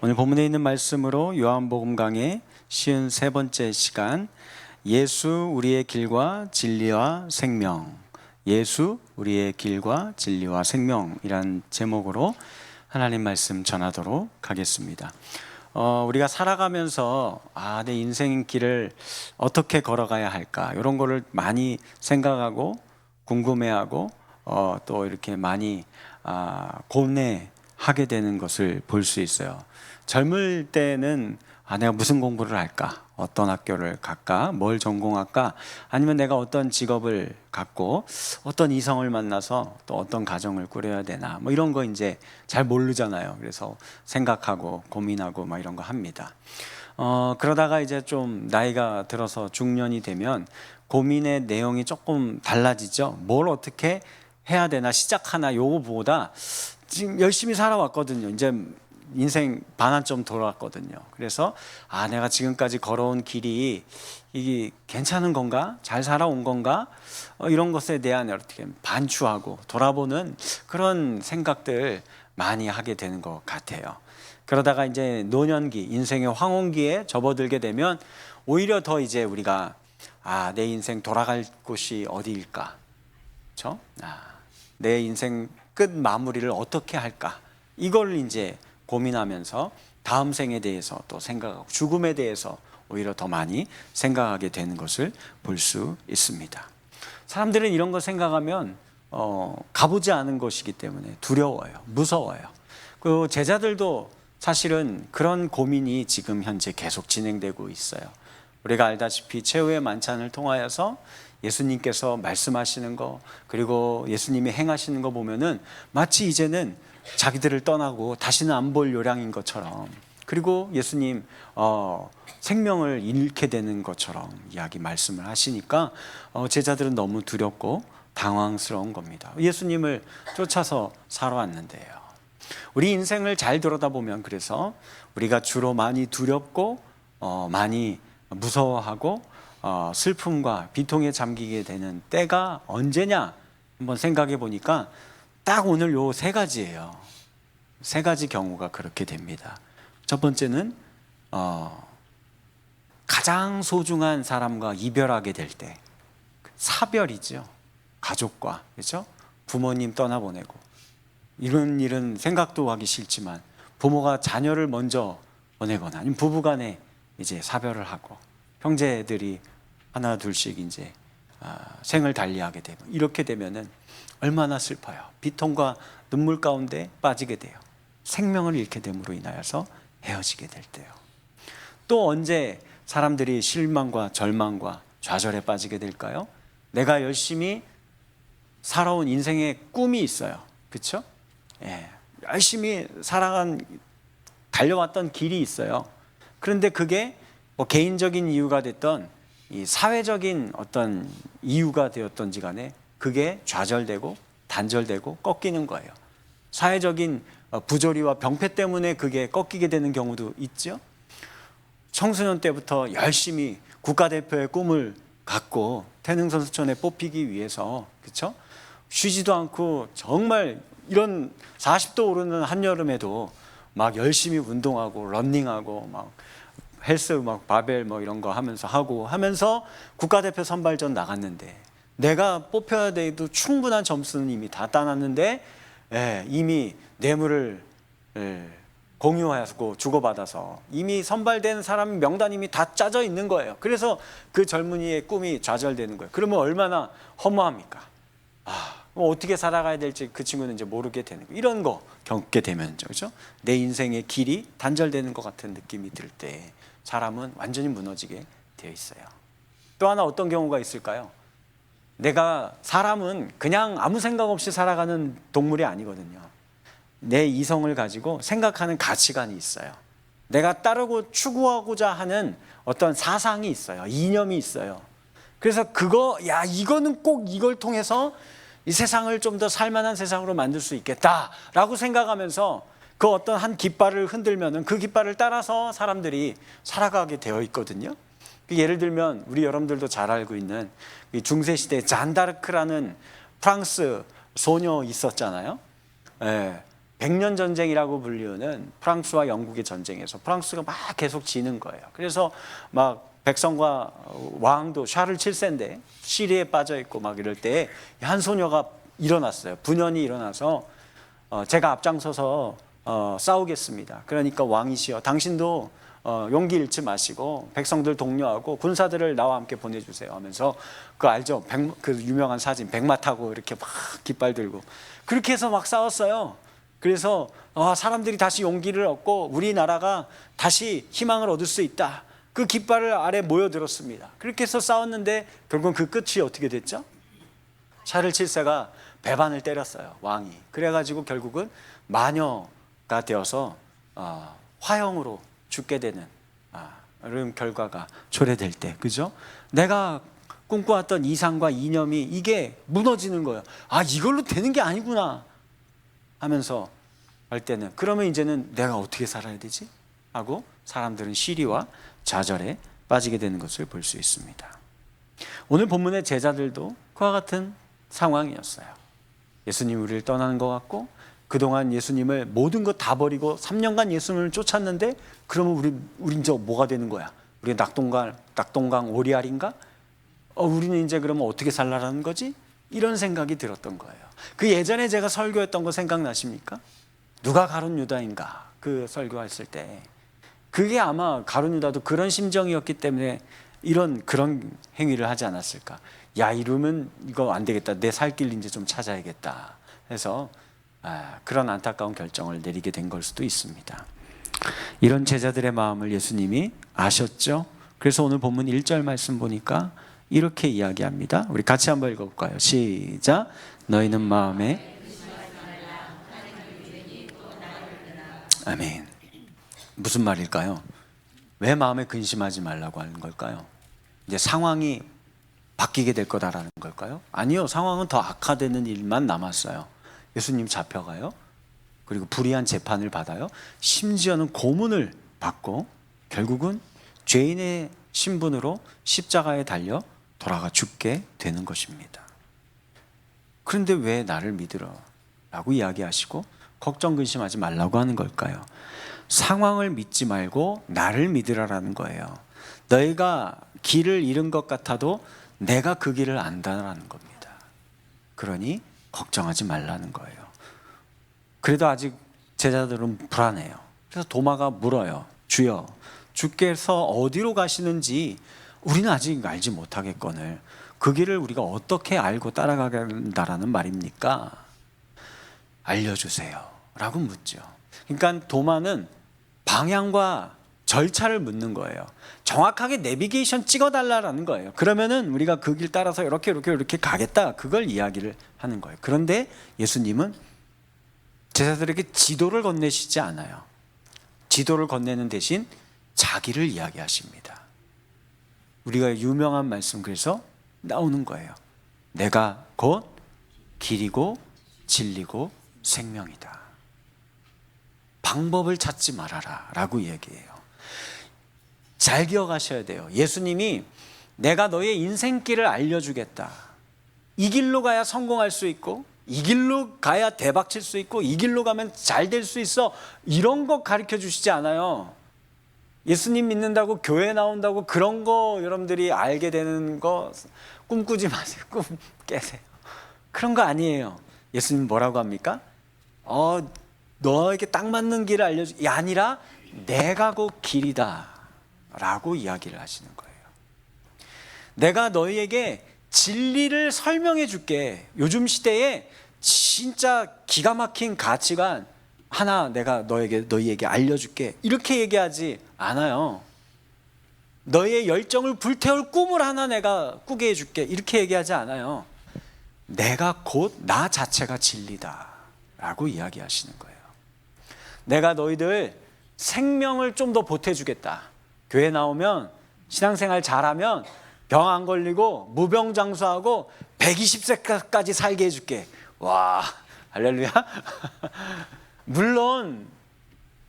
오늘 본문에 있는 말씀으로 요한복음 강의 53번째 시간, 예수 우리의 길과 진리와 생명, 예수 우리의 길과 진리와 생명이란 제목으로 하나님 말씀 전하도록 하겠습니다. 우리가 살아가면서 내 인생 길을 어떻게 걸어가야 할까, 이런 거를 많이 생각하고 궁금해하고 또 이렇게 많이 고뇌하게 되는 것을 볼 수 있어요. 젊을 때는 내가 무슨 공부를 할까, 어떤 학교를 갈까, 뭘 전공할까, 아니면 내가 어떤 직업을 갖고 어떤 이성을 만나서 또 어떤 가정을 꾸려야 되나, 뭐 이런 거 이제 잘 모르잖아요. 그래서 생각하고 고민하고 막 이런 거 합니다. 그러다가 이제 좀 나이가 들어서 중년이 되면 고민의 내용이 조금 달라지죠. 뭘 어떻게 해야 되나, 시작하나, 요거보다 지금 열심히 살아왔거든요. 이제 인생 반환점 돌아왔거든요. 그래서 내가 지금까지 걸어온 길이 이게 괜찮은 건가, 잘 살아온 건가, 이런 것에 대한 어떻게 반추하고 돌아보는 그런 생각들 많이 하게 되는 것 같아요. 그러다가 이제 노년기, 인생의 황혼기에 접어들게 되면 오히려 더 이제 우리가 내 인생 돌아갈 곳이 어디일까, 그렇죠? 내 인생 끝 마무리를 어떻게 할까, 이걸 이제 고민하면서 다음 생에 대해서 또 생각하고 죽음에 대해서 오히려 더 많이 생각하게 되는 것을 볼 수 있습니다. 사람들은 이런 거 생각하면 가보지 않은 것이기 때문에 두려워요, 무서워요. 그 제자들도 사실은 그런 고민이 지금 현재 계속 진행되고 있어요. 우리가 알다시피 최후의 만찬을 통하여서 예수님께서 말씀하시는 거, 그리고 예수님이 행하시는 거 보면은 마치 이제는 자기들을 떠나고 다시는 안 볼 요량인 것처럼, 그리고 예수님 생명을 잃게 되는 것처럼 말씀을 하시니까 제자들은 너무 두렵고 당황스러운 겁니다. 예수님을 쫓아서 살아왔는데요. 우리 인생을 잘 들여다보면 그래서 우리가 주로 많이 두렵고 많이 무서워하고 슬픔과 비통에 잠기게 되는 때가 언제냐 한번 생각해 보니까 딱 오늘 요 세 가지예요. 세 가지 경우가 그렇게 됩니다. 첫 번째는 가장 소중한 사람과 이별하게 될 때, 사별이죠. 가족과, 그렇죠? 부모님 떠나보내고, 이런 일은 생각도 하기 싫지만 부모가 자녀를 먼저 보내거나 아니면 부부간에 이제 사별을 하고 형제들이 하나 둘씩 이제 생을 달리하게 되고, 이렇게 되면은 얼마나 슬퍼요. 비통과 눈물 가운데 빠지게 돼요. 생명을 잃게 됨으로 인하여서 헤어지게 될 때요. 또 언제 사람들이 실망과 절망과 좌절에 빠지게 될까요? 내가 열심히 살아온 인생의 꿈이 있어요. 그렇죠? 열심히 달려왔던 길이 있어요. 그런데 그게 뭐 개인적인 이유가 됐던 이 사회적인 어떤 이유가 되었던지 간에 그게 좌절되고 단절되고 꺾이는 거예요. 사회적인 부조리와 병폐 때문에 그게 꺾이게 되는 경우도 있죠. 청소년 때부터 열심히 국가대표의 꿈을 갖고 태능선수촌에 뽑히기 위해서, 그렇죠? 쉬지도 않고 정말 이런 40도 오르는 한여름에도 막 열심히 운동하고 러닝하고 막 헬스 막 바벨 뭐 이런 거 하면서 국가대표 선발전 나갔는데 내가 뽑혀야 돼도 충분한 점수는 이미 다 따놨는데 이미 뇌물을 공유하고 주고받아서 이미 선발된 사람 명단이 이미 다 짜져 있는 거예요. 그래서 그 젊은이의 꿈이 좌절되는 거예요. 그러면 얼마나 허무합니까? 어떻게 살아가야 될지 그 친구는 이제 모르게 되는 거예요. 이런 거 겪게 되면, 그렇죠? 내 인생의 길이 단절되는 것 같은 느낌이 들 때 사람은 완전히 무너지게 되어 있어요. 또 하나 어떤 경우가 있을까요? 사람은 그냥 아무 생각 없이 살아가는 동물이 아니거든요. 내 이성을 가지고 생각하는 가치관이 있어요. 내가 따르고 추구하고자 하는 어떤 사상이 있어요. 이념이 있어요. 그래서 이거는 꼭 이걸 통해서 이 세상을 좀 더 살만한 세상으로 만들 수 있겠다라고 생각하면서 그 어떤 한 깃발을 흔들면은 그 깃발을 따라서 사람들이 살아가게 되어 있거든요. 예를 들면 우리 여러분들도 잘 알고 있는 중세시대 잔다르크라는 프랑스 소녀 있었잖아요. 백년 전쟁이라고 불리우는 프랑스와 영국의 전쟁에서 프랑스가 막 계속 지는 거예요. 그래서 막 백성과 왕도 샤를 7세인데 시리에 빠져 있고 막 이럴 때 한 소녀가 일어났어요. 분연이 일어나서 제가 앞장서서 싸우겠습니다. 그러니까 왕이시여, 당신도 용기 잃지 마시고 백성들 독려하고 군사들을 나와 함께 보내주세요 하면서, 그 알죠? 그 유명한 사진, 백마 타고 이렇게 막 깃발 들고 그렇게 해서 막 싸웠어요. 그래서 사람들이 다시 용기를 얻고 우리나라가 다시 희망을 얻을 수 있다. 그 깃발을 아래 모여들었습니다. 그렇게 해서 싸웠는데 결국은 그 끝이 어떻게 됐죠? 샤를 7세가 배반을 때렸어요, 왕이. 그래가지고 결국은 마녀가 되어서 화형으로 죽게 되는 이런 결과가 초래될 때, 그죠? 내가 꿈꿔왔던 이상과 이념이 이게 무너지는 거예요. 이걸로 되는 게 아니구나 하면서 할 때는, 그러면 이제는 내가 어떻게 살아야 되지? 하고 사람들은 시리와 좌절에 빠지게 되는 것을 볼 수 있습니다. 오늘 본문의 제자들도 그와 같은 상황이었어요. 예수님 우리를 떠나는 것 같고, 그동안 예수님을 모든 것 다 버리고 3년간 예수님을 쫓았는데, 그러면 우리 이제 뭐가 되는 거야? 우리 낙동강 오리알인가? 우리는 이제 그러면 어떻게 살라라는 거지? 이런 생각이 들었던 거예요. 그 예전에 제가 설교했던 거 생각나십니까? 누가 가룟 유다인가? 그 설교했을 때 그게 아마 가룟 유다도 그런 심정이었기 때문에 그런 행위를 하지 않았을까? 야, 이러면 이거 안 되겠다. 내 살 길 이제 좀 찾아야겠다 해서 그런 안타까운 결정을 내리게 된 걸 수도 있습니다. 이런 제자들의 마음을 예수님이 아셨죠? 그래서 오늘 본문 1절 말씀 보니까 이렇게 이야기합니다. 우리 같이 한번 읽어볼까요? 시작. 너희는 마음에 아멘. 무슨 말일까요? 왜 마음에 근심하지 말라고 하는 걸까요? 이제 상황이 바뀌게 될 거다라는 걸까요? 아니요, 상황은 더 악화되는 일만 남았어요. 예수님 잡혀가요. 그리고 불의한 재판을 받아요. 심지어는 고문을 받고 결국은 죄인의 신분으로 십자가에 달려 돌아가 죽게 되는 것입니다. 그런데 왜 나를 믿으라 라고 이야기하시고 걱정 근심하지 말라고 하는 걸까요? 상황을 믿지 말고 나를 믿으라라는 거예요. 너희가 길을 잃은 것 같아도 내가 그 길을 안다라는 겁니다. 그러니 걱정하지 말라는 거예요. 그래도 아직 제자들은 불안해요. 그래서 도마가 물어요. 주여, 주께서 어디로 가시는지 우리는 아직 알지 못하겠거늘 그 길을 우리가 어떻게 알고 따라가겠다라는 말입니까? 알려주세요 라고 묻죠. 그러니까 도마는 방향과 절차를 묻는 거예요. 정확하게 내비게이션 찍어달라는 거예요. 그러면은 우리가 그 길 따라서 이렇게 가겠다, 그걸 이야기를 하는 거예요. 그런데 예수님은 제자들에게 지도를 건네시지 않아요. 지도를 건네는 대신 자기를 이야기하십니다. 우리가 유명한 말씀, 그래서 나오는 거예요. 내가 곧 길이고 진리고 생명이다. 방법을 찾지 말아라 라고 얘기해요. 잘 기억하셔야 돼요. 예수님이 내가 너의 인생길을 알려주겠다, 이 길로 가야 성공할 수 있고 이 길로 가야 대박 칠 수 있고 이 길로 가면 잘 될 수 있어, 이런 거 가르쳐 주시지 않아요. 예수님 믿는다고 교회 나온다고 그런 거 여러분들이 알게 되는 거 꿈꾸지 마세요. 꿈 깨세요. 그런 거 아니에요. 예수님 뭐라고 합니까? 너에게 딱 맞는 길을 알려주, 이 아니라 내가 곧 길이다 라고 이야기를 하시는 거예요. 내가 너희에게 진리를 설명해 줄게. 요즘 시대에 진짜 기가 막힌 가치관 하나 내가 너희에게 알려줄게, 이렇게 얘기하지 않아요. 너희의 열정을 불태울 꿈을 하나 내가 꾸게 해줄게, 이렇게 얘기하지 않아요. 내가 곧 나 자체가 진리다 라고 이야기하시는 거예요. 내가 너희들 생명을 좀 더 보태주겠다. 교회 나오면 신앙생활 잘하면 병 안 걸리고 무병장수하고 120세까지 살게 해줄게. 와, 할렐루야. 물론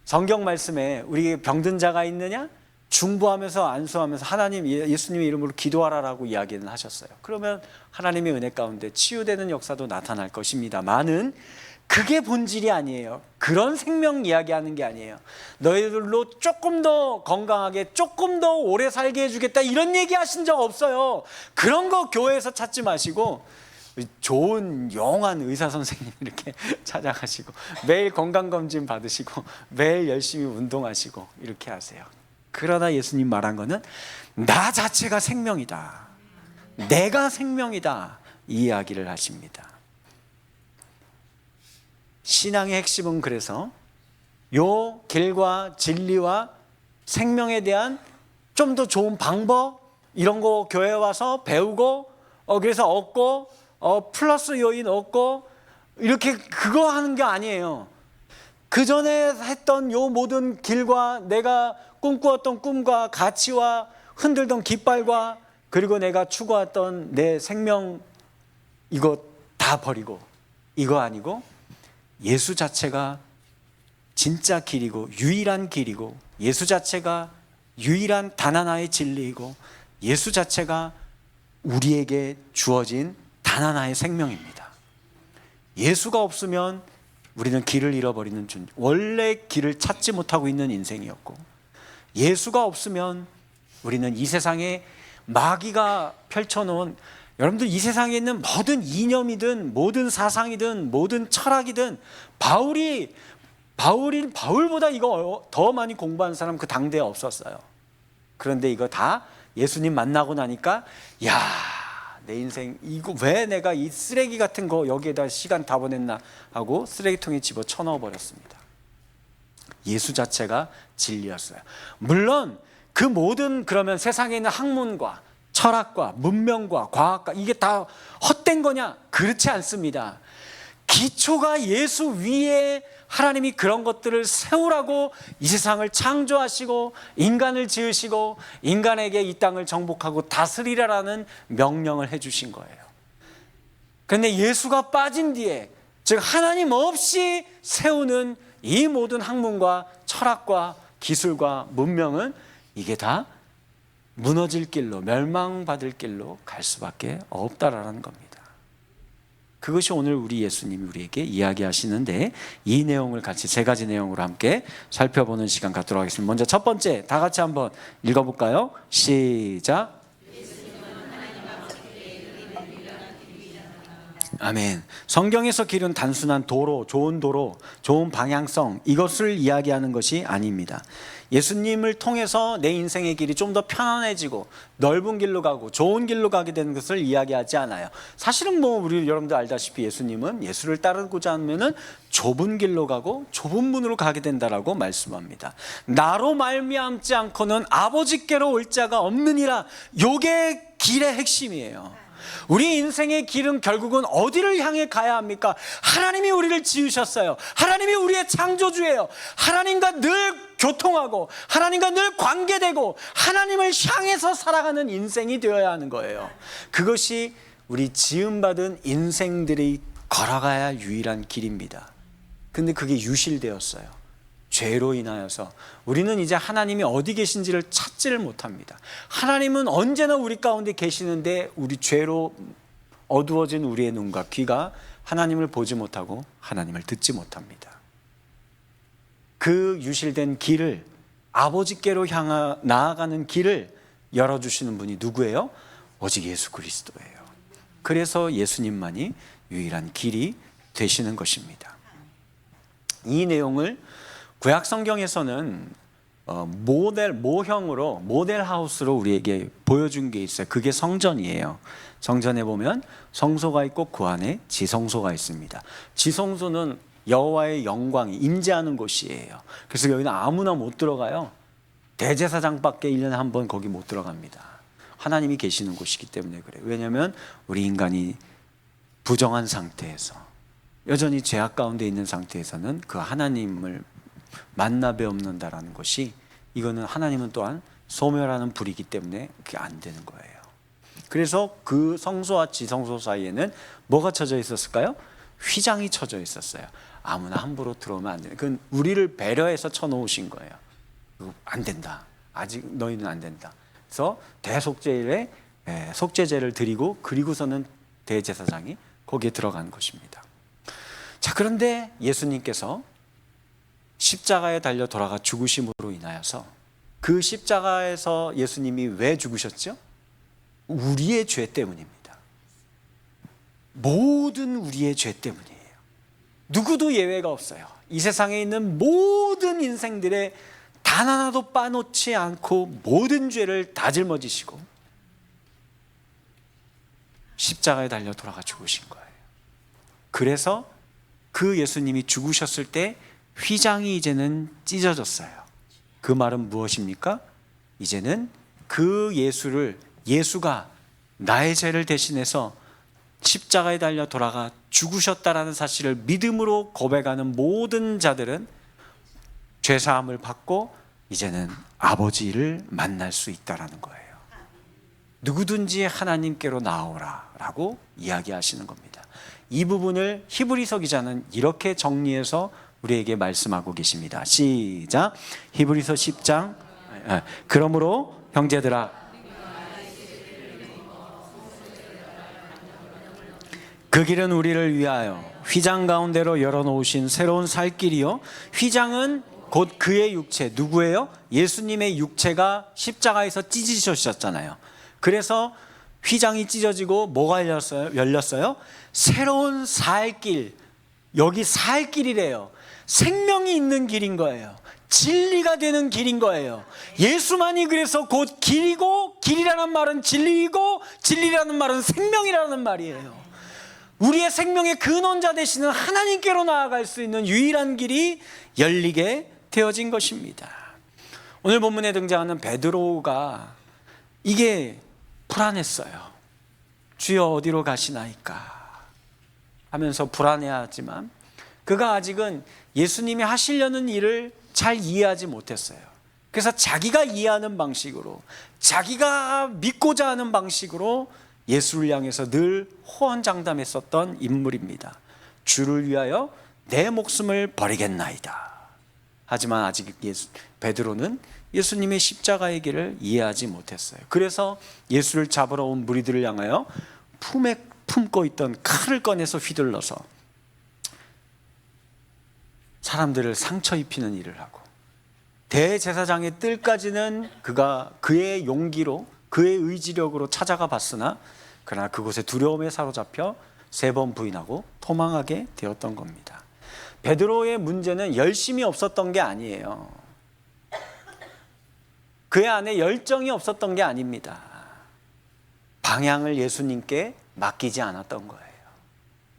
성경 말씀에 우리 병든 자가 있느냐? 중보하면서 안수하면서 하나님, 예수님의 이름으로 기도하라라고 이야기는 하셨어요. 그러면 하나님의 은혜 가운데 치유되는 역사도 나타날 것입니다만은 그게 본질이 아니에요. 그런 생명 이야기하는 게 아니에요. 너희들로 조금 더 건강하게, 조금 더 오래 살게 해주겠다, 이런 얘기 하신 적 없어요. 그런 거 교회에서 찾지 마시고 좋은 영한 의사 선생님 이렇게 찾아가시고 매일 건강검진 받으시고 매일 열심히 운동하시고 이렇게 하세요. 그러나 예수님 말한 거는 나 자체가 생명이다, 내가 생명이다, 이 이야기를 하십니다. 신앙의 핵심은 그래서 요 길과 진리와 생명에 대한 좀 더 좋은 방법, 이런 거 교회에 와서 배우고 그래서 얻고 플러스 요인 얻고 이렇게 그거 하는 게 아니에요. 그 전에 했던 요 모든 길과 내가 꿈꾸었던 꿈과 가치와 흔들던 깃발과 그리고 내가 추구했던 내 생명, 이거 다 버리고 이거 아니고 예수 자체가 진짜 길이고 유일한 길이고, 예수 자체가 유일한 단 하나의 진리이고, 예수 자체가 우리에게 주어진 단 하나의 생명입니다. 예수가 없으면 우리는 길을 잃어버리는 원래 길을 찾지 못하고 있는 인생이었고, 예수가 없으면 우리는 이 세상에 마귀가 펼쳐놓은, 여러분들 이 세상에 있는 모든 이념이든 모든 사상이든 모든 철학이든 바울보다 이거 더 많이 공부한 사람 그 당대에 없었어요. 그런데 이거 다 예수님 만나고 나니까 야, 내 인생 이거 왜 내가 이 쓰레기 같은 거 여기에다 시간 다 보냈나 하고 쓰레기통에 집어 쳐넣어 버렸습니다. 예수 자체가 진리였어요. 물론 그 모든, 그러면 세상에 있는 학문과 철학과 문명과 과학과 이게 다 헛된 거냐? 그렇지 않습니다. 기초가 예수 위에 하나님이 그런 것들을 세우라고 이 세상을 창조하시고 인간을 지으시고 인간에게 이 땅을 정복하고 다스리라라는 명령을 해주신 거예요. 그런데 예수가 빠진 뒤에, 즉 하나님 없이 세우는 이 모든 학문과 철학과 기술과 문명은 이게 다 무너질 길로, 멸망받을 길로 갈 수밖에 없다라는 겁니다. 그것이 오늘 우리 예수님이 우리에게 이야기하시는데, 이 내용을 같이 세 가지 내용으로 함께 살펴보는 시간 갖도록 하겠습니다. 먼저 첫 번째, 다 같이 한번 읽어볼까요? 시작. 아멘. 성경에서 길은 단순한 도로, 좋은 방향성, 이것을 이야기하는 것이 아닙니다. 예수님을 통해서 내 인생의 길이 좀 더 편안해지고 넓은 길로 가고 좋은 길로 가게 되는 것을 이야기하지 않아요. 사실은 우리 여러분들 알다시피 예수님은 예수를 따르고자 하면은 좁은 길로 가고 좁은 문으로 가게 된다라고 말씀합니다. 나로 말미암지 않고는 아버지께로 올 자가 없느니라. 요게 길의 핵심이에요. 우리 인생의 길은 결국은 어디를 향해 가야 합니까? 하나님이 우리를 지으셨어요. 하나님이 우리의 창조주예요. 하나님과 늘 교통하고 하나님과 늘 관계되고 하나님을 향해서 살아가는 인생이 되어야 하는 거예요. 그것이 우리 지음받은 인생들이 걸어가야 유일한 길입니다. 근데 그게 유실되었어요. 죄로 인하여서 우리는 이제 하나님이 어디 계신지를 찾지를 못합니다. 하나님은 언제나 우리 가운데 계시는데 우리 죄로 어두워진 우리의 눈과 귀가 하나님을 보지 못하고 하나님을 듣지 못합니다. 그 유실된 길을, 아버지께로 나아가는 길을 열어주시는 분이 누구예요? 오직 예수 그리스도예요. 그래서 예수님만이 유일한 길이 되시는 것입니다. 이 내용을 구약 성경에서는 모델 하우스로 우리에게 보여준 게 있어요. 그게 성전이에요. 성전에 보면 성소가 있고 그 안에 지성소가 있습니다. 지성소는 여호와의 영광이 임재하는 곳이에요. 그래서 여기는 아무나 못 들어가요. 대제사장밖에 1년에 한 번 거기 못 들어갑니다. 하나님이 계시는 곳이기 때문에 그래요. 왜냐하면 우리 인간이 부정한 상태에서, 여전히 죄악 가운데 있는 상태에서는 그 하나님을 만나 뵈없는다라는 것이, 이거는 하나님은 또한 소멸하는 불이기 때문에 그게 안 되는 거예요. 그래서 그 성소와 지성소 사이에는 뭐가 쳐져 있었을까요? 휘장이 쳐져 있었어요. 아무나 함부로 들어오면 안 돼요. 그건 우리를 배려해서 쳐놓으신 거예요. 안 된다. 아직 너희는 안 된다. 그래서 대속죄일에 속죄제를 드리고 그리고서는 대제사장이 거기에 들어간 것입니다. 자, 그런데 예수님께서 십자가에 달려 돌아가 죽으심으로 인하여서 그 십자가에서 예수님이 왜 죽으셨죠? 우리의 죄 때문입니다. 모든 우리의 죄 때문이에요. 누구도 예외가 없어요. 이 세상에 있는 모든 인생들의 단 하나도 빠놓지 않고 모든 죄를 다 짊어지시고 십자가에 달려 돌아가 죽으신 거예요. 그래서 그 예수님이 죽으셨을 때 휘장이 이제는 찢어졌어요. 그 말은 무엇입니까? 이제는 그 예수가 나의 죄를 대신해서 십자가에 달려 돌아가 죽으셨다라는 사실을 믿음으로 고백하는 모든 자들은 죄사함을 받고 이제는 아버지를 만날 수 있다라는 거예요. 누구든지 하나님께로 나오라 라고 이야기하시는 겁니다. 이 부분을 히브리서 기자는 이렇게 정리해서 우리에게 말씀하고 계십니다. 시작. 히브리서 10장. 그러므로 형제들아, 그 길은 우리를 위하여 휘장 가운데로 열어놓으신 새로운 살 길이요. 휘장은 곧 그의 육체, 누구예요? 예수님의 육체가 십자가에서 찢어지셨잖아요. 그래서 휘장이 찢어지고 뭐가 열렸어요? 새로운 살 길. 여기 살 길이래요. 생명이 있는 길인 거예요. 진리가 되는 길인 거예요. 예수만이 그래서 곧 길이고, 길이라는 말은 진리이고, 진리라는 말은 생명이라는 말이에요. 우리의 생명의 근원자 되시는 하나님께로 나아갈 수 있는 유일한 길이 열리게 되어진 것입니다. 오늘 본문에 등장하는 베드로가 이게 불안했어요. 주여 어디로 가시나이까 하면서 불안해하지만 그가 아직은 예수님이 하시려는 일을 잘 이해하지 못했어요. 그래서 자기가 이해하는 방식으로, 자기가 믿고자 하는 방식으로 예수를 향해서 늘 호언장담했었던 인물입니다. 주를 위하여 내 목숨을 버리겠나이다. 하지만 아직 베드로는 예수님의 십자가의 길을 이해하지 못했어요. 그래서 예수를 잡으러 온 무리들을 향하여 품에 품고 있던 칼을 꺼내서 휘둘러서 사람들을 상처 입히는 일을 하고, 대제사장의 뜰까지는 그가 그의 용기로, 그의 의지력으로 찾아가 봤으나 그러나 그곳에 두려움에 사로잡혀 3번 부인하고 도망하게 되었던 겁니다. 베드로의 문제는 열심이 없었던 게 아니에요. 그의 안에 열정이 없었던 게 아닙니다. 방향을 예수님께 맡기지 않았던 거예요.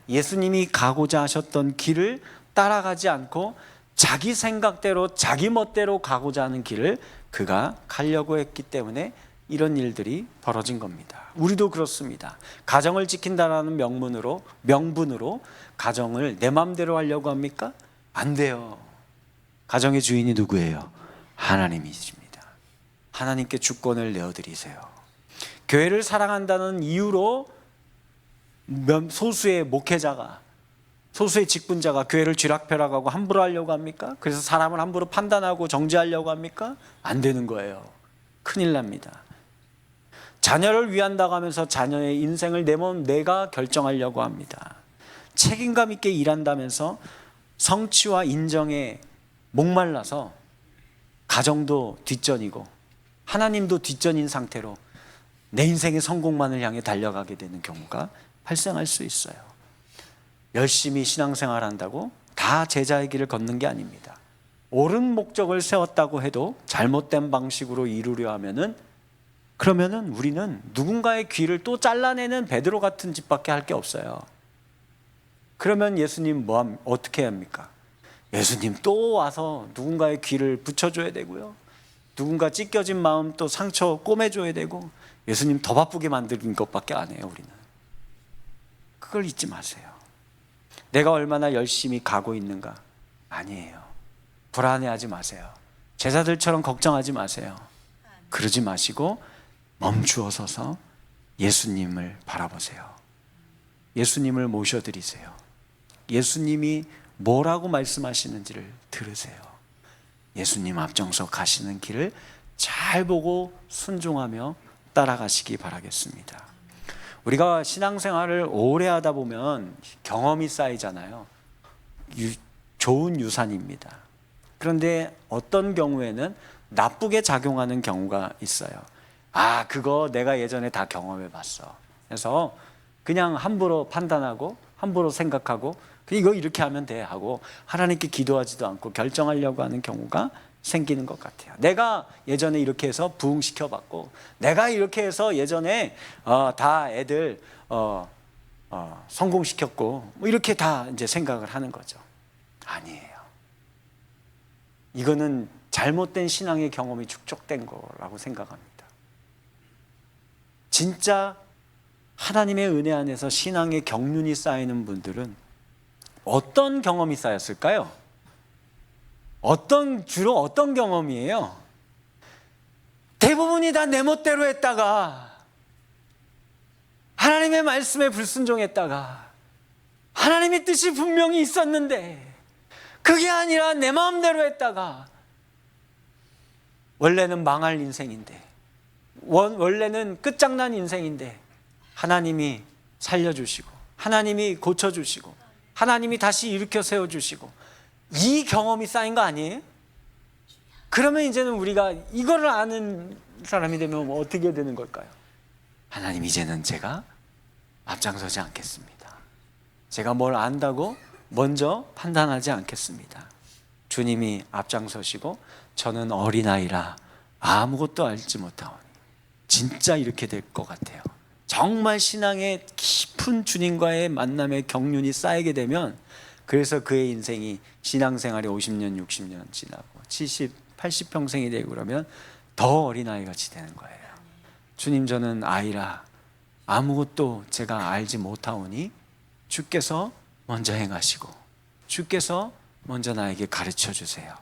예수님이 가고자 하셨던 길을 따라가지 않고 자기 생각대로, 자기 멋대로 가고자 하는 길을 그가 가려고 했기 때문에 이런 일들이 벌어진 겁니다. 우리도 그렇습니다. 가정을 지킨다라는 명분으로 가정을 내 마음대로 하려고 합니까? 안 돼요. 가정의 주인이 누구예요? 하나님이십니다. 하나님께 주권을 내어드리세요. 교회를 사랑한다는 이유로 소수의 목회자가, 소수의 직분자가 교회를 쥐락펴락하고 함부로 하려고 합니까? 그래서 사람을 함부로 판단하고 정죄하려고 합니까? 안 되는 거예요. 큰일 납니다. 자녀를 위한다고 하면서 자녀의 인생을 내 몸 내가 결정하려고 합니다. 책임감 있게 일한다면서 성취와 인정에 목말라서 가정도 뒷전이고 하나님도 뒷전인 상태로 내 인생의 성공만을 향해 달려가게 되는 경우가 발생할 수 있어요. 열심히 신앙생활 한다고 다 제자의 길을 걷는 게 아닙니다. 옳은 목적을 세웠다고 해도 잘못된 방식으로 이루려 하면은, 그러면은 우리는 누군가의 귀를 또 잘라내는 베드로 같은 짓밖에 할 게 없어요. 그러면 예수님 어떻게 합니까? 예수님 또 와서 누군가의 귀를 붙여줘야 되고요, 누군가 찢겨진 마음 또 상처 꼬매줘야 되고, 예수님 더 바쁘게 만드는 것밖에 안 해요. 우리는 그걸 잊지 마세요. 내가 얼마나 열심히 가고 있는가? 아니에요. 불안해하지 마세요. 제자들처럼 걱정하지 마세요. 그러지 마시고 멈추어 서서 예수님을 바라보세요. 예수님을 모셔드리세요. 예수님이 뭐라고 말씀하시는지를 들으세요. 예수님 앞장서 가시는 길을 잘 보고 순종하며 따라가시기 바라겠습니다. 우리가 신앙생활을 오래 하다 보면 경험이 쌓이잖아요. 좋은 유산입니다. 그런데 어떤 경우에는 나쁘게 작용하는 경우가 있어요. 아, 그거 내가 예전에 다 경험해 봤어. 그래서 그냥 함부로 판단하고 함부로 생각하고 이거 이렇게 하면 돼 하고 하나님께 기도하지도 않고 결정하려고 하는 경우가 생기는 것 같아요. 내가 예전에 이렇게 해서 부흥시켜 봤고, 내가 이렇게 해서 예전에 다 애들 성공시켰고, 뭐 이렇게 다 이제 생각을 하는 거죠. 아니에요. 이거는 잘못된 신앙의 경험이 축적된 거라고 생각합니다. 진짜 하나님의 은혜 안에서 신앙의 경륜이 쌓이는 분들은 어떤 경험이 쌓였을까요? 주로 어떤 경험이에요? 대부분이 다 내 멋대로 했다가, 하나님의 말씀에 불순종했다가, 하나님의 뜻이 분명히 있었는데 그게 아니라 내 마음대로 했다가, 원래는 망할 인생인데, 원래는 끝장난 인생인데 하나님이 살려주시고, 하나님이 고쳐주시고, 하나님이 다시 일으켜 세워주시고, 이 경험이 쌓인 거 아니에요? 그러면 이제는 우리가 이거를 아는 사람이 되면 어떻게 되는 걸까요? 하나님, 이제는 제가 앞장서지 않겠습니다. 제가 뭘 안다고 먼저 판단하지 않겠습니다. 주님이 앞장서시고 저는 어린아이라 아무것도 알지 못하오니. 진짜 이렇게 될 것 같아요. 정말 신앙의 깊은 주님과의 만남의 경륜이 쌓이게 되면, 그래서 그의 인생이 신앙생활이 50년, 60년 지나고 70, 80평생이 되고 그러면 더 어린아이같이 되는 거예요. 주님, 저는 아이라 아무것도 제가 알지 못하오니 주께서 먼저 행하시고 주께서 먼저 나에게 가르쳐 주세요.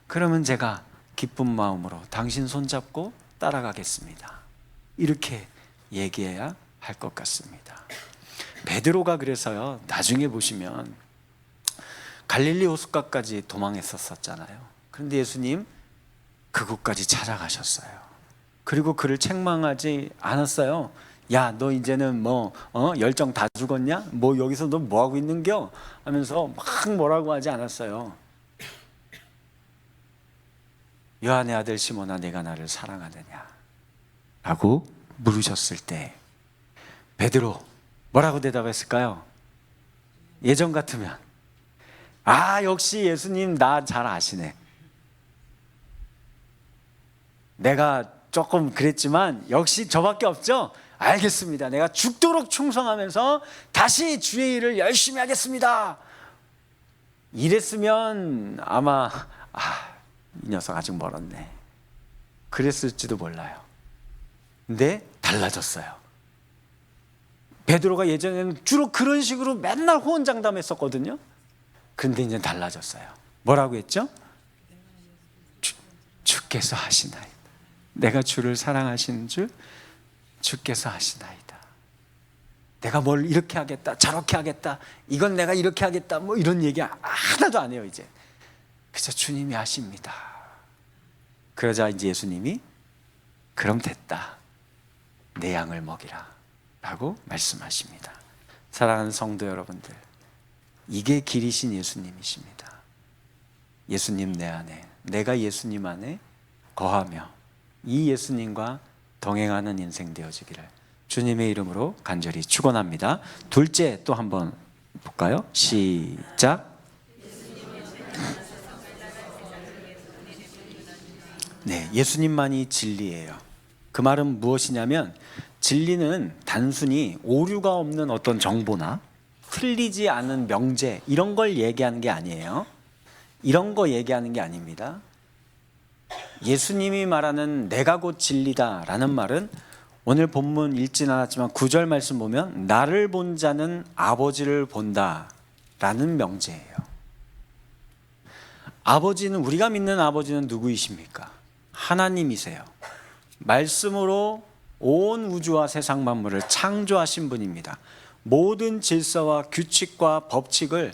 그러면 제가 기쁜 마음으로 당신 손잡고 따라가겠습니다. 이렇게 얘기해야 할 것 같습니다. 베드로가 그래서요, 나중에 보시면 갈릴리 호숫가까지 도망했었잖아요. 그런데 예수님 그곳까지 찾아가셨어요. 그리고 그를 책망하지 않았어요. 야, 너 이제는 열정 다 죽었냐? 뭐 여기서 너 뭐 하고 있는겨? 하면서 막 뭐라고 하지 않았어요. 요한의 아들 시몬아, 내가 나를 사랑하느냐? 라고 물으셨을 때 베드로 뭐라고 대답했을까요? 예전 같으면 역시 예수님 나 잘 아시네. 내가 조금 그랬지만 역시 저밖에 없죠? 알겠습니다. 내가 죽도록 충성하면서 다시 주의 일을 열심히 하겠습니다. 이랬으면 아마 이 녀석 아직 멀었네, 그랬을지도 몰라요. 근데 달라졌어요. 베드로가 예전에는 주로 그런 식으로 맨날 호언장담했었거든요. 그런데 이제 달라졌어요. 뭐라고 했죠? 주께서 하시나이다. 내가 주를 사랑하시는 줄 주께서 하시나이다. 내가 뭘 이렇게 하겠다, 저렇게 하겠다, 이건 내가 이렇게 하겠다, 뭐 이런 얘기 하나도 안 해요. 이제 그저 주님이 하십니다. 그러자 이제 예수님이 그럼 됐다, 내 양을 먹이라 라고 말씀하십니다. 사랑하는 성도 여러분들, 이게 길이신 예수님이십니다. 예수님 내 안에, 내가 예수님 안에 거하며 이 예수님과 동행하는 인생 되어지기를 주님의 이름으로 간절히 축원합니다. 둘째 또 한번 볼까요? 시작. 네, 예수님만이 진리예요. 그 말은 무엇이냐면, 진리는 단순히 오류가 없는 어떤 정보나 틀리지 않은 명제, 이런 걸 얘기하는 게 아니에요. 이런 거 얘기하는 게 아닙니다. 예수님이 말하는 내가 곧 진리다라는 말은 오늘 본문 읽진 않았지만 9절 말씀 보면 나를 본 자는 아버지를 본다라는 명제예요. 아버지는, 우리가 믿는 아버지는 누구이십니까? 하나님이세요. 말씀으로 온 우주와 세상 만물을 창조하신 분입니다. 모든 질서와 규칙과 법칙을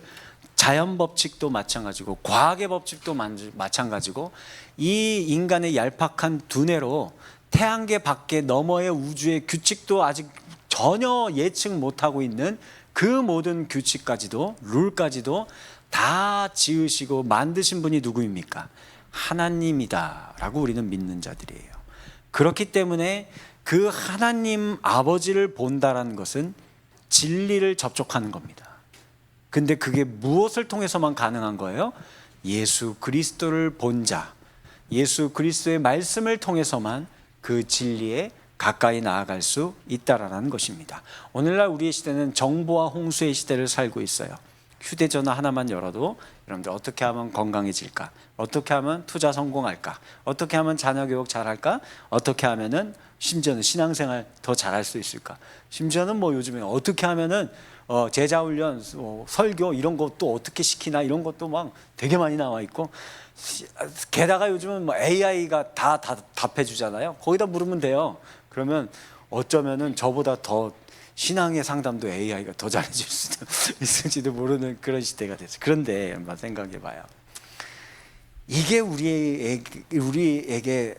자연 법칙도 마찬가지고 과학의 법칙도 마찬가지고 이 인간의 얄팍한 두뇌로 태양계 밖에 너머의 우주의 규칙도 아직 전혀 예측 못하고 있는 그 모든 규칙까지도 룰까지도 다 지으시고 만드신 분이 누구입니까? 하나님이다라고 우리는 믿는 자들이에요. 그렇기 때문에 그 하나님 아버지를 본다라는 것은 진리를 접촉하는 겁니다. 근데 그게 무엇을 통해서만 가능한 거예요? 예수 그리스도를 본 자, 예수 그리스도의 말씀을 통해서만 그 진리에 가까이 나아갈 수 있다라는 것입니다. 오늘날 우리의 시대는 정보와 홍수의 시대를 살고 있어요. 휴대전화 하나만 열어도 여러분들 어떻게 하면 건강해질까? 어떻게 하면 투자 성공할까? 어떻게 하면 자녀 교육 잘할까? 어떻게 하면은 심지어는 신앙생활 더 잘할 수 있을까? 심지어는 뭐 요즘에 어떻게 하면은 제자 훈련, 설교 이런 것도 어떻게 시키나 이런 것도 막 되게 많이 나와 있고, 게다가 요즘은 뭐 AI가 다 답해 주잖아요. 거기다 물으면 돼요. 그러면 어쩌면은 저보다 더 신앙의 상담도 AI가 더 잘해줄 수도 있을지도 모르는 그런 시대가 됐어요. 그런데 한번 생각해 봐요. 이게 우리에게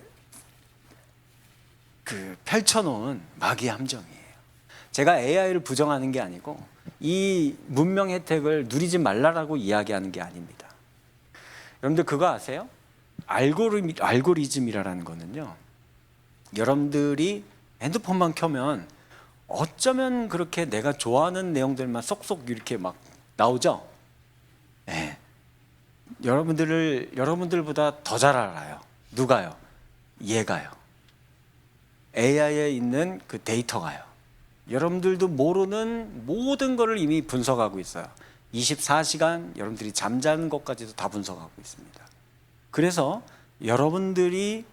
그 펼쳐놓은 마귀의 함정이에요. 제가 AI를 부정하는 게 아니고 이 문명 혜택을 누리지 말라라고 이야기하는 게 아닙니다. 여러분들 그거 아세요? 알고리즘이라는 거는요, 여러분들이 핸드폰만 켜면 어쩌면 그렇게 내가 좋아하는 내용들만 쏙쏙 이렇게 막 나오죠? 네. 여러분들보다 더 잘 알아요. 누가요? 얘가요. AI에 있는 그 데이터가요. 여러분들도 모르는 모든 것을 이미 분석하고 있어요. 24시간 여러분들이 잠자는 것까지도 다 분석하고 있습니다. 그래서 여러분들이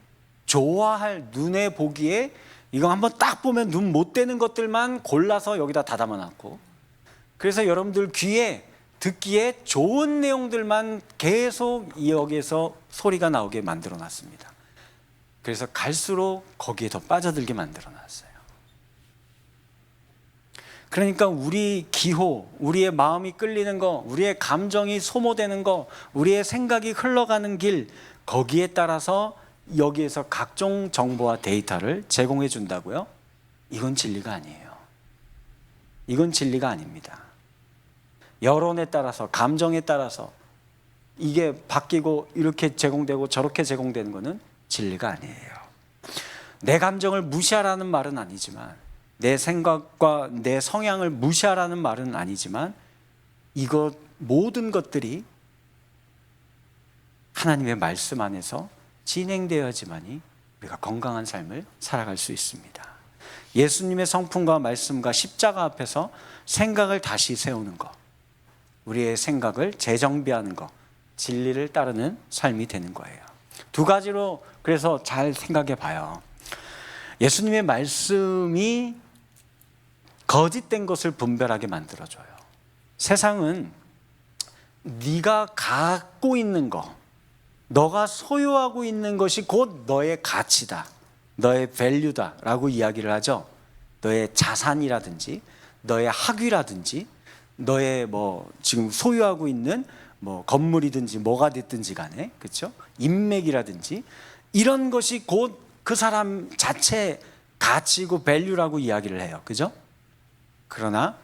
좋아할, 눈에 보기에 이거 한번 딱 보면 눈 못 떼는 것들만 골라서 여기다 다 담아놨고, 그래서 여러분들 귀에 듣기에 좋은 내용들만 계속 여기에서 소리가 나오게 만들어 놨습니다. 그래서 갈수록 거기에 더 빠져들게 만들어 놨어요. 그러니까 우리 기호, 우리의 마음이 끌리는 거, 우리의 감정이 소모되는 거, 우리의 생각이 흘러가는 길, 거기에 따라서 여기에서 각종 정보와 데이터를 제공해 준다고요? 이건 진리가 아니에요. 이건 진리가 아닙니다. 여론에 따라서, 감정에 따라서 이게 바뀌고 이렇게 제공되고 저렇게 제공되는 것은 진리가 아니에요. 내 감정을 무시하라는 말은 아니지만, 내 생각과 내 성향을 무시하라는 말은 아니지만, 이것 모든 것들이 하나님의 말씀 안에서 진행되어야지만이 우리가 건강한 삶을 살아갈 수 있습니다. 예수님의 성품과 말씀과 십자가 앞에서 생각을 다시 세우는 것, 우리의 생각을 재정비하는 것, 진리를 따르는 삶이 되는 거예요. 두 가지로 그래서 잘 생각해 봐요. 예수님의 말씀이 거짓된 것을 분별하게 만들어줘요. 세상은 네가 갖고 있는 거, 너가 소유하고 있는 것이 곧 너의 가치다, 너의 밸류다 라고 이야기를 하죠. 너의 자산이라든지 너의 학위라든지 너의 뭐 지금 소유하고 있는 뭐 건물이든지 뭐가 됐든지 간에, 그렇죠? 인맥이라든지 이런 것이 곧 그 사람 자체 가치고 밸류라고 이야기를 해요. 그죠? 그러나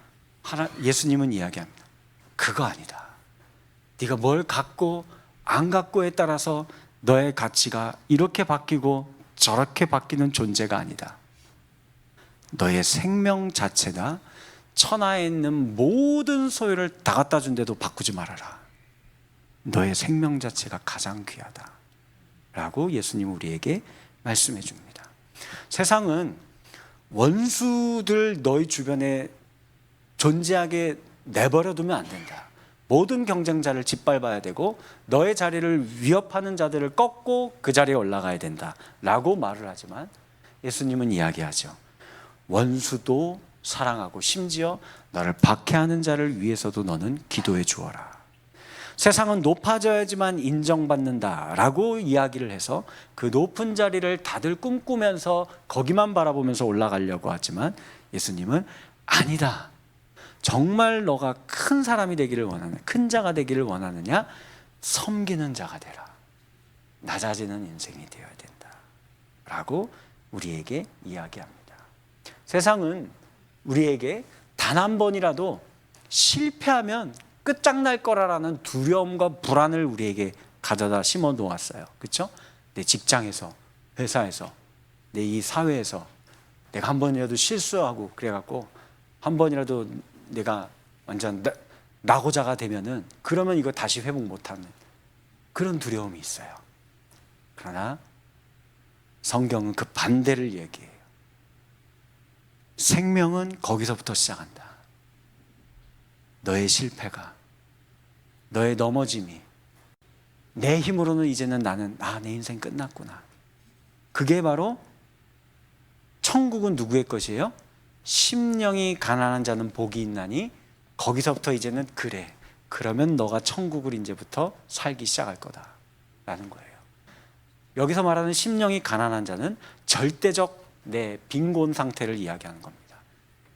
예수님은 이야기합니다. 그거 아니다. 네가 뭘 갖고 안 갖고에 따라서 너의 가치가 이렇게 바뀌고 저렇게 바뀌는 존재가 아니다. 너의 생명 자체가 천하에 있는 모든 소유를 다 갖다 준데도 바꾸지 말아라. 너의 생명 자체가 가장 귀하다 라고 예수님 우리에게 말씀해 줍니다. 세상은 원수들 너희 주변에 존재하게 내버려 두면 안 된다. 모든 경쟁자를 짓밟아야 되고 너의 자리를 위협하는 자들을 꺾고 그 자리에 올라가야 된다 라고 말을 하지만, 예수님은 이야기하죠. 원수도 사랑하고 심지어 너를 박해하는 자를 위해서도 너는 기도해 주어라. 세상은 높아져야지만 인정받는다라고 이야기를 해서 그 높은 자리를 다들 꿈꾸면서 거기만 바라보면서 올라가려고 하지만, 예수님은 아니다. 정말 너가 큰 사람이 되기를 원하느냐, 큰 자가 되기를 원하느냐, 섬기는 자가 되라. 낮아지는 인생이 되어야 된다 라고 우리에게 이야기합니다. 세상은 우리에게 단 한 번이라도 실패하면 끝장날 거라는 두려움과 불안을 우리에게 가져다 심어 놓았어요. 그렇죠? 내 직장에서, 회사에서, 내 이 사회에서 내가 한 번이라도 실수하고 그래갖고 한 번이라도 내가 완전 낙오자가 되면은 그러면 이거 다시 회복 못하는 그런 두려움이 있어요. 그러나 성경은 그 반대를 얘기해요. 생명은 거기서부터 시작한다. 너의 실패가, 너의 넘어짐이 내 힘으로는 이제는 나는 내 인생 끝났구나. 그게 바로 천국은 누구의 것이에요? 심령이 가난한 자는 복이 있나니 거기서부터 이제는 그래. 그러면 너가 천국을 이제부터 살기 시작할 거다 라는 거예요. 여기서 말하는 심령이 가난한 자는 절대적 내 빈곤 상태를 이야기하는 겁니다.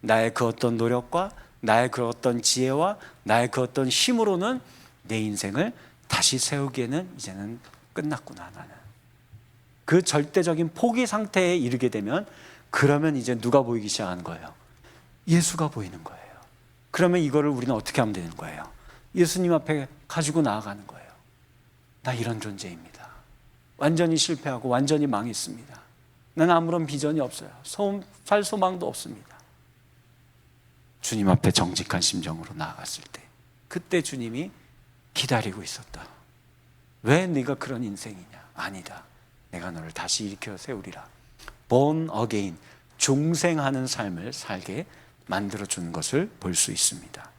나의 그 어떤 노력과 나의 그 어떤 지혜와 나의 그 어떤 힘으로는 내 인생을 다시 세우기에는 이제는 끝났구나. 나는 그 절대적인 포기 상태에 이르게 되면 그러면 이제 누가 보이기 시작하는 거예요? 예수가 보이는 거예요. 그러면 이거를 우리는 어떻게 하면 되는 거예요? 예수님 앞에 가지고 나아가는 거예요. 나 이런 존재입니다. 완전히 실패하고 완전히 망했습니다. 나는 아무런 비전이 없어요. 살 소망도 없습니다. 주님 앞에 정직한 심정으로 나아갔을 때 그때 주님이 기다리고 있었다. 왜 네가 그런 인생이냐? 아니다. 내가 너를 다시 일으켜 세우리라. born again, 중생하는 삶을 살게 만들어주는 것을 볼 수 있습니다.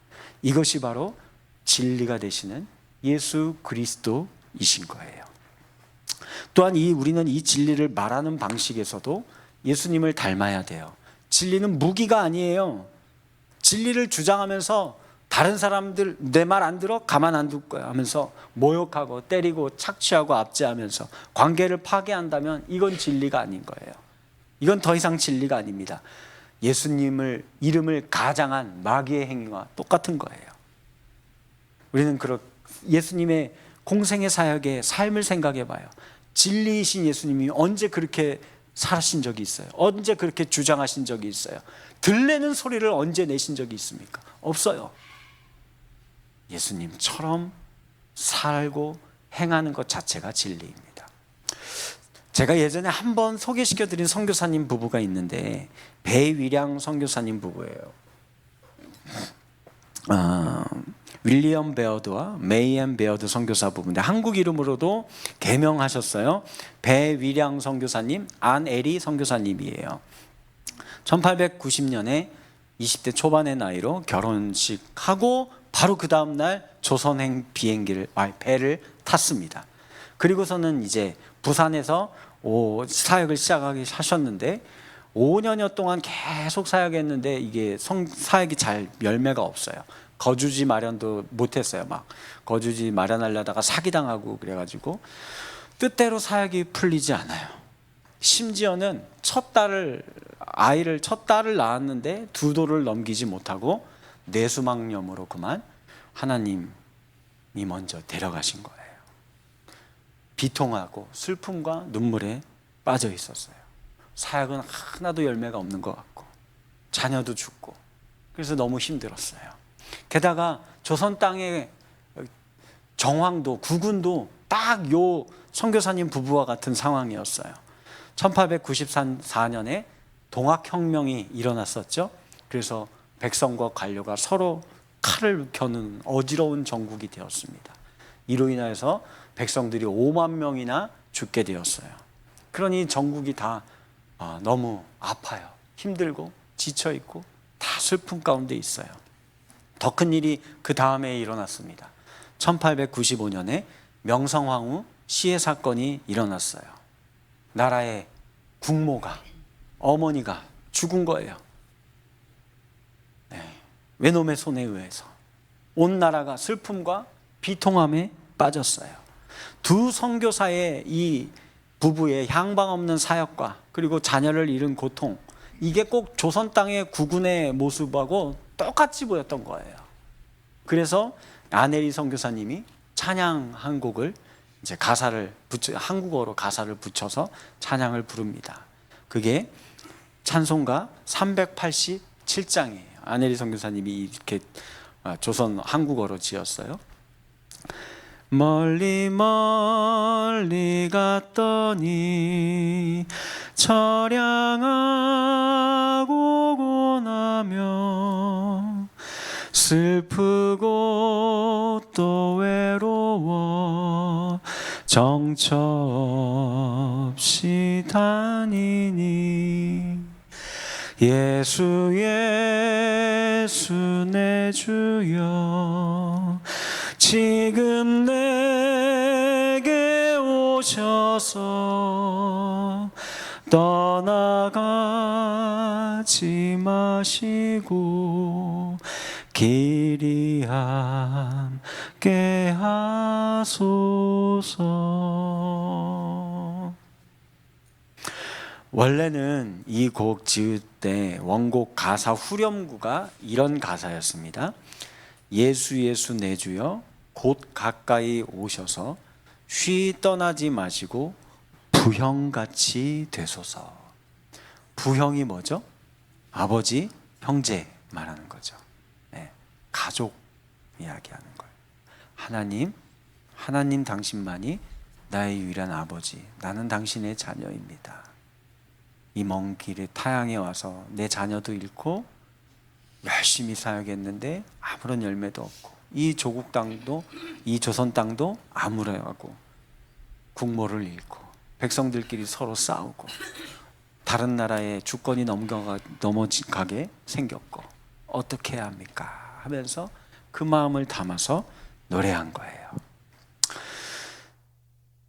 이것이 바로 진리가 되시는 예수 그리스도이신 거예요. 또한 우리는 이 진리를 말하는 방식에서도 예수님을 닮아야 돼요. 진리는 무기가 아니에요. 진리를 주장하면서 다른 사람들 내 말 안 들어? 가만 안 둘 거야 하면서 모욕하고 때리고 착취하고 압제하면서 관계를 파괴한다면 이건 진리가 아닌 거예요. 이건 더 이상 진리가 아닙니다. 예수님을 이름을 가장한 마귀의 행위와 똑같은 거예요. 우리는 예수님의 공생의 사역의 삶을 생각해 봐요. 진리이신 예수님이 언제 그렇게 살아신 적이 있어요? 언제 그렇게 주장하신 적이 있어요? 들리는 소리를 언제 내신 적이 있습니까? 없어요. 예수님처럼 살고 행하는 것 자체가 진리입니다. 제가 예전에 한번 소개시켜드린 선교사님 부부가 있는데 배위량 선교사님 부부예요. 윌리엄 베어드와 메이앤 베어드 선교사 부부인데 한국 이름으로도 개명하셨어요. 배위량 선교사님, 안에리 선교사님이에요. 1890년에 20대 초반의 나이로 결혼식하고 바로 그 다음날 조선행 배를 탔습니다. 그리고서는 이제 부산에서 사역을 시작하기 하셨는데 5년여 동안 계속 사역했는데 이게 사역이 잘 열매가 없어요. 거주지 마련도 못했어요. 막 거주지 마련하려다가 사기당하고 그래가지고 뜻대로 사역이 풀리지 않아요. 심지어는 첫 딸을 낳았는데 2돌을 넘기지 못하고 뇌수막염으로 그만 하나님이 먼저 데려가신 거예요. 비통하고 슬픔과 눈물에 빠져 있었어요. 사역은 하나도 열매가 없는 것 같고 자녀도 죽고 그래서 너무 힘들었어요. 게다가 조선 땅의 정황도 국운도 딱 요 선교사님 부부와 같은 상황이었어요. 1894년에 동학혁명이 일어났었죠. 그래서 백성과 관료가 서로 칼을 겨누는 어지러운 정국이 되었습니다. 이로 인해서 백성들이 5만 명이나 죽게 되었어요. 그러니 정국이 다 너무 아파요. 힘들고 지쳐있고 다 슬픔 가운데 있어요. 더 큰 일이 그 다음에 일어났습니다. 1895년에 명성황후 시해 사건이 일어났어요. 나라의 국모가, 어머니가 죽은 거예요. 외놈의 손에 의해서 온 나라가 슬픔과 비통함에 빠졌어요. 두 선교사의 이 부부의 향방 없는 사역과 그리고 자녀를 잃은 고통, 이게 꼭 조선 땅의 국군의 모습하고 똑같이 보였던 거예요. 그래서 아넬리 선교사님이 찬양 한 곡을 이제 한국어로 가사를 붙여서 찬양을 부릅니다. 그게 찬송가 387장이에요. 아넬리 선교사님이 이렇게 조선 한국어로 지었어요. 멀리 멀리 갔더니 처량하고 고나며 슬프고 또 외로워 정처 없이 다니니 예수 예수 내 주여 지금 내게 오셔서 떠나가지 마시고 길이 함께 하소서. 원래는 이 곡 지을 때 원곡 가사 후렴구가 이런 가사였습니다. 예수 예수 내 주여 곧 가까이 오셔서 쉬 떠나지 마시고 부형같이 되소서. 부형이 뭐죠? 아버지, 형제 말하는 거죠. 네, 가족 이야기하는 거예요. 하나님 당신만이 나의 유일한 아버지, 나는 당신의 자녀입니다. 이 먼 길에 타향에 와서 내 자녀도 잃고 열심히 사역했는데 아무런 열매도 없고 이 조국 땅도 이 조선 땅도 암울해하고 국모를 잃고 백성들끼리 서로 싸우고 다른 나라에 주권이 넘어가게 생겼고 어떻게 해야 합니까? 하면서 그 마음을 담아서 노래한 거예요.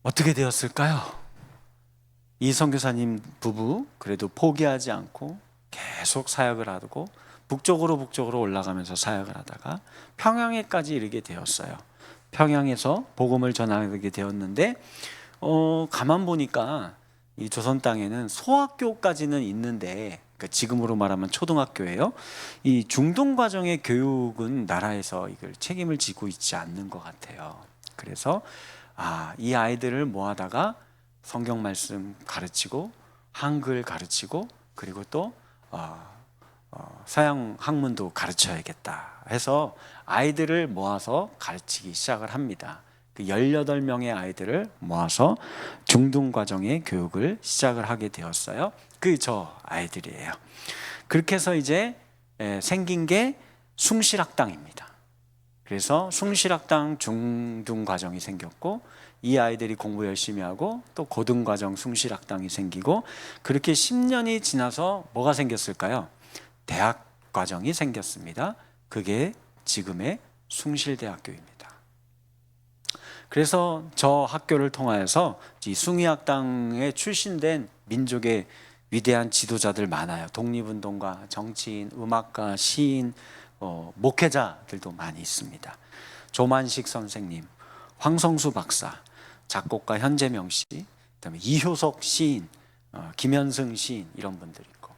어떻게 되었을까요? 이 선교사님 부부 그래도 포기하지 않고 계속 사역을 하고 북쪽으로 올라가면서 사역을 하다가 평양에까지 이르게 되었어요. 평양에서 복음을 전하게 되었는데 가만 보니까 이 조선 땅에는 소학교까지는 있는데 그러니까 지금으로 말하면 초등학교예요. 이 중등 과정의 교육은 나라에서 이걸 책임을 지고 있지 않는 것 같아요. 그래서 이 아이들을 모아다가 성경 말씀 가르치고 한글 가르치고 그리고 또 서양 학문도 가르쳐야겠다 해서 아이들을 모아서 가르치기 시작을 합니다. 그 18명의 아이들을 모아서 중등과정의 교육을 시작을 하게 되었어요. 저 아이들이에요. 그렇게 해서 이제 생긴 게 숭실학당입니다. 그래서 숭실학당 중등과정이 생겼고 이 아이들이 공부 열심히 하고 또 고등과정 숭실학당이 생기고 그렇게 10년이 지나서 뭐가 생겼을까요? 대학과정이 생겼습니다. 그게 지금의 숭실대학교입니다. 그래서 저 학교를 통하여서 이 숭의학당에 출신된 민족의 위대한 지도자들 많아요. 독립운동가, 정치인, 음악가, 시인, 목회자들도 많이 있습니다. 조만식 선생님, 황성수 박사, 작곡가 현재명 씨, 그다음에 이효석 시인, 김현승 시인 이런 분들이 있고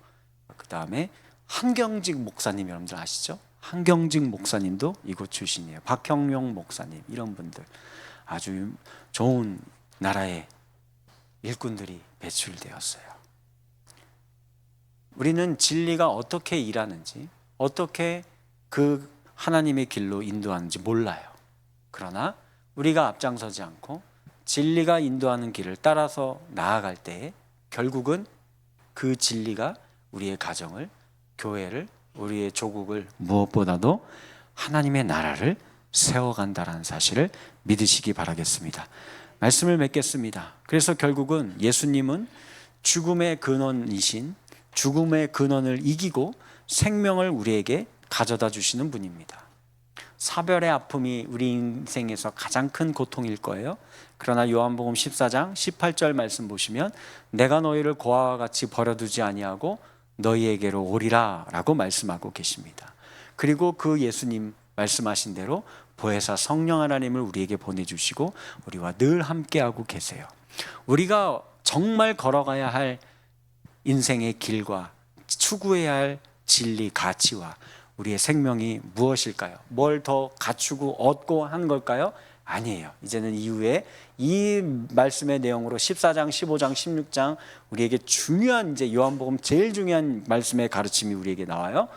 그 다음에 한경직 목사님 여러분들 아시죠? 한경직 목사님도 이곳 출신이에요. 박형용 목사님 이런 분들 아주 좋은 나라의 일꾼들이 배출되었어요. 우리는 진리가 어떻게 일하는지 어떻게 그 하나님의 길로 인도하는지 몰라요. 그러나 우리가 앞장서지 않고 진리가 인도하는 길을 따라서 나아갈 때에 결국은 그 진리가 우리의 가정을, 교회를, 우리의 조국을 무엇보다도 하나님의 나라를 세워간다는 사실을 믿으시기 바라겠습니다. 말씀을 맺겠습니다. 그래서 결국은 예수님은 죽음의 근원이신 죽음의 근원을 이기고 생명을 우리에게 가져다 주시는 분입니다. 사별의 아픔이 우리 인생에서 가장 큰 고통일 거예요. 그러나 요한복음 14장 18절 말씀 보시면 내가 너희를 고아와 같이 버려두지 아니하고 너희에게로 오리라 라고 말씀하고 계십니다. 그리고 그 예수님 말씀하신 대로 보혜사 성령 하나님을 우리에게 보내주시고 우리와 늘 함께하고 계세요. 우리가 정말 걸어가야 할 인생의 길과 추구해야 할 진리, 가치와 우리의 생명이 무엇일까요? 뭘 더 갖추고 얻고 하는 걸까요? 아니에요. 이제는 이후에 이 말씀의 내용으로 14장, 15장, 16장 우리에게 중요한, 이제 요한복음 제일 중요한 말씀의 가르침이 우리에게 나와요.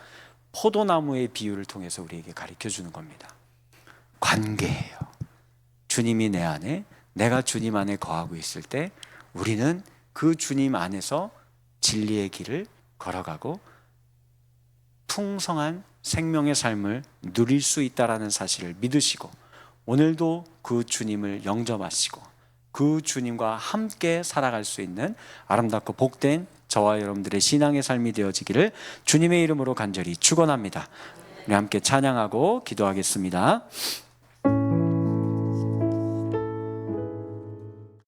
포도나무의 비유를 통해서 우리에게 가르쳐 주는 겁니다. 관계예요. 주님이 내 안에, 내가 주님 안에 거하고 있을 때 우리는 그 주님 안에서 진리의 길을 걸어가고 풍성한 생명의 삶을 누릴 수 있다는 사실을 믿으시고, 오늘도 그 주님을 영접하시고 그 주님과 함께 살아갈 수 있는 아름답고 복된 저와 여러분들의 신앙의 삶이 되어지기를 주님의 이름으로 간절히 축원합니다. 우리 함께 찬양하고 기도하겠습니다.